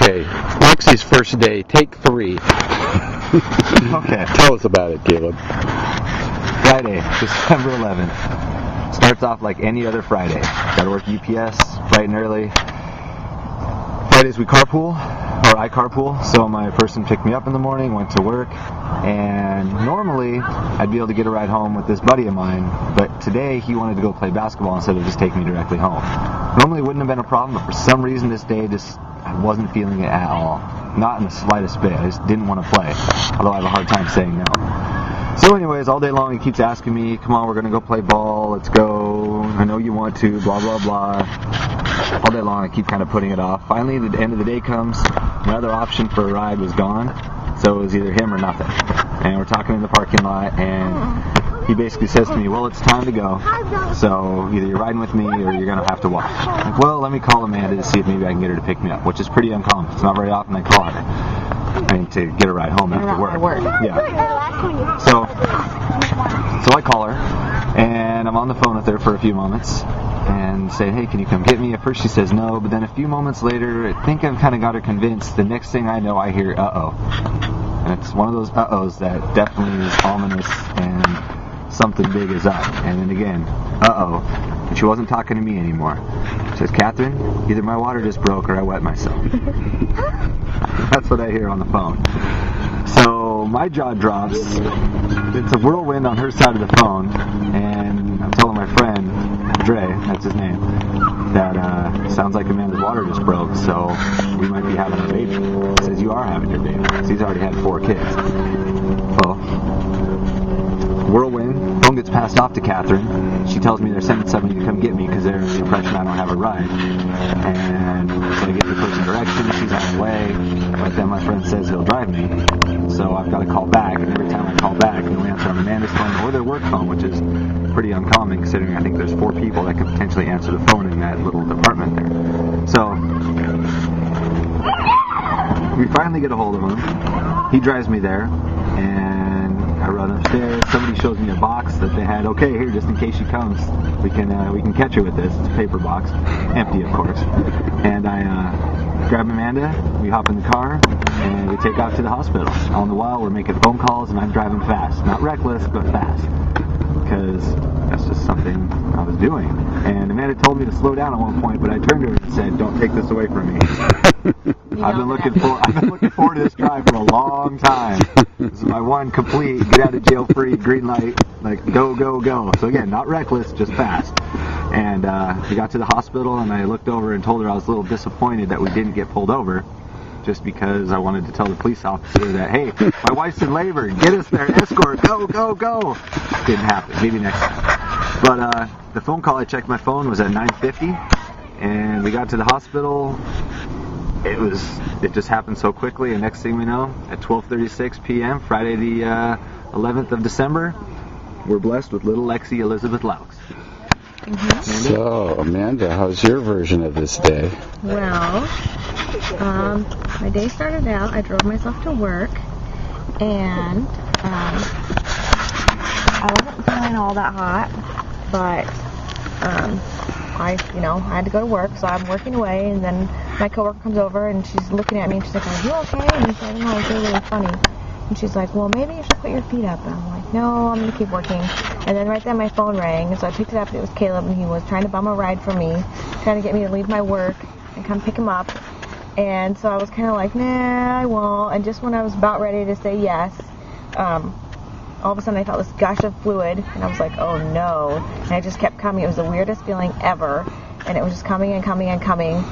Okay, Lexi's first day, take 3. Okay. Tell us about it, Caleb. Friday, December 11th. Starts off like any other Friday. Gotta work UPS bright and early. Fridays we carpool, or I carpool, so my person picked me up in the morning, went to work, and normally I'd be able to get a ride home with this buddy of mine, but today he wanted to go play basketball instead of just taking me directly home. Normally it wouldn't have been a problem, but for some reason this day I wasn't feeling it at all. Not in the slightest bit. I just didn't want to play, although I have a hard time saying no. So anyways, all day long he keeps asking me, come on, we're going to go play ball, let's go, I know you want to, blah, blah, blah. All day long I keep kind of putting it off. Finally, the end of the day comes, my other option for a ride was gone, so it was either him or nothing. And we're talking in the parking lot, and he basically says to me, well, it's time to go, so either you're riding with me or you're going to have to walk. I'm like, well, let me call Amanda to see if maybe I can get her to pick me up, which is pretty uncommon. It's not very often I call her. I mean, to get a ride home after work. Yeah. So I call her, and I'm on the phone with her for a few moments, and say, hey, can you come get me? At first she says no, but then a few moments later, I think I've kind of got her convinced. The next thing I know, I hear, uh-oh. And it's one of those uh-ohs that definitely is ominous and something big is up. And then again, uh-oh. And she wasn't talking to me anymore. She says, Catherine, either my water just broke or I wet myself. That's what I hear on the phone. So my jaw drops. It's a whirlwind on her side of the phone, and I'm telling my friend, Dre, that's his name, that sounds like Amanda's water just broke, so we might be having a baby. He says, you are having your baby. So he's already had 4 kids. Well, whirlwind, phone gets passed off to Catherine. She tells me they're sending somebody to come get me because they're under the impression I don't have a ride. And so I get the person directions, she's on her way, but then my friend says he'll drive me. So I've got to call back, and every time I call back, they'll answer on Amanda's phone or their work phone, which is pretty uncommon considering I think there's 4 people that could potentially answer the phone in that little department there. So we finally get a hold of him. He drives me there, and I run upstairs. Somebody shows me a box that they had. Okay, here, just in case she comes, we can catch her with this. It's a paper box, empty of course. And I grab Amanda, we hop in the car, and we take off to the hospital. On the while, we're making phone calls, and I'm driving fast. Not reckless, but fast. Because that's just something I was doing. And Amanda told me to slow down at one point, but I turned to her and said, don't take this away from me. I've been looking forward to this drive for a long time. This is my one complete, get out of jail free, green light, like go, go, go. So again, not reckless, just fast. And we got to the hospital, and I looked over and told her I was a little disappointed that we didn't get pulled over, just because I wanted to tell the police officer that, hey, my wife's in labor, get us there, escort, go, go, go. Didn't happen, maybe next time. But the phone call, I checked my phone, was at 9:50, and we got to the hospital. It just happened so quickly, and next thing we know, at 12:36 p.m., Friday the 11th of December, we're blessed with little Lexi Elizabeth Laux. Mm-hmm. So, Amanda, how's your version of this day? Well, my day started out, I drove myself to work, and I wasn't feeling all that hot, but I had to go to work, so I'm working away, and then my coworker comes over, and she's looking at me, and she's like, are you okay? And I said, I don't know, it's really funny. And she's like, well, maybe you should put your feet up. And I'm like, no, I'm going to keep working. And then right then my phone rang, and so I picked it up, and it was Caleb, and he was trying to bum a ride for me, trying to get me to leave my work and come pick him up. And so I was kind of like, nah, I won't. And just when I was about ready to say yes, all of a sudden I felt this gush of fluid, and I was like, oh no. And it just kept coming. It was the weirdest feeling ever, and it was just coming and coming and coming.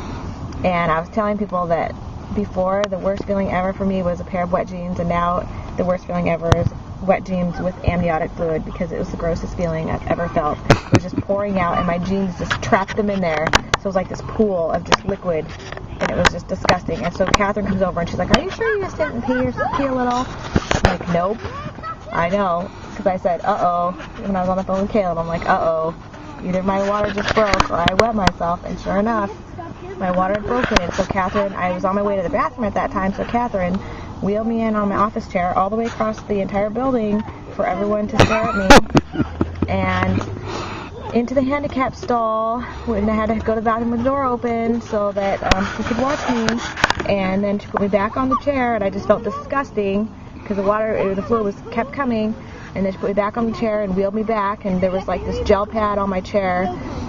And I was telling people that before, the worst feeling ever for me was a pair of wet jeans, and now the worst feeling ever is wet jeans with amniotic fluid, because it was the grossest feeling I've ever felt. It was just pouring out, and my jeans just trapped them in there. So it was like this pool of just liquid, and it was just disgusting. And so Catherine comes over, and she's like, are you sure you just didn't pee a little? I'm like, nope. I know, because I said, uh-oh, when I was on the phone with Caleb. I'm like, uh-oh, either my water just broke or I wet myself. And sure enough, my water had broken. And so Catherine, I was on my way to the bathroom at that time, so Catherine wheeled me in on my office chair all the way across the entire building for everyone to stare at me, and into the handicap stall, and I had to go to the bathroom with the door open so that she could watch me. And then she put me back on the chair, and I just felt disgusting because the fluid kept coming. And then she put me back on the chair and wheeled me back, and there was like this gel pad on my chair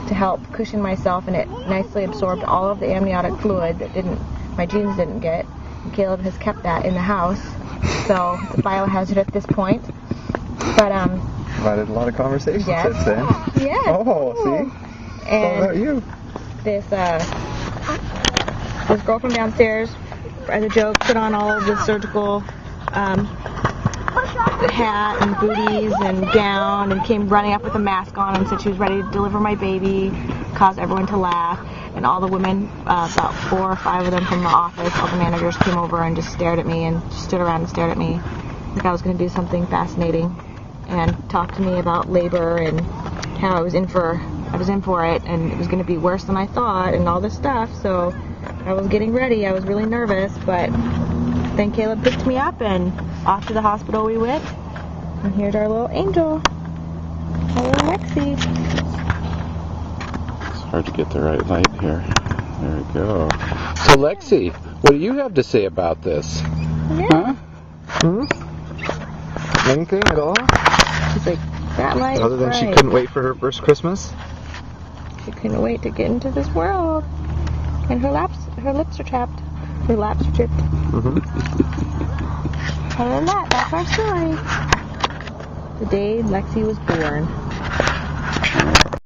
to help cushion myself, and it nicely absorbed all of the amniotic fluid that my jeans didn't get. And Caleb has kept that in the house, so it's a biohazard at this point. But provided a lot of conversation since then. Yes. Oh, see. And what about you? This girl from downstairs, as a joke, put on all of the surgical hat and booties and gown and came running up with a mask on and said she was ready to deliver my baby, caused everyone to laugh. And all the women, about 4 or 5 of them from the office, all the managers came over and just stared at me and just stood around and stared at me like I was going to do something fascinating and talk to me about labor and how I was in for it, and it was going to be worse than I thought and all this stuff. So I was getting ready. I was really nervous, but then Caleb picked me up and off to the hospital we went. And here's our little angel, our little Lexi. It's hard to get the right light here. There we go. So Lexi, what do you have to say about this? Yeah. Huh? Anything at all? She's like, that light Other is than she bright. couldn't wait for her first Christmas? She couldn't wait to get into this world. And her lips are chapped. Her laps are chipped. Mm-hmm. Other than that, that's our story. The day Lexi was born.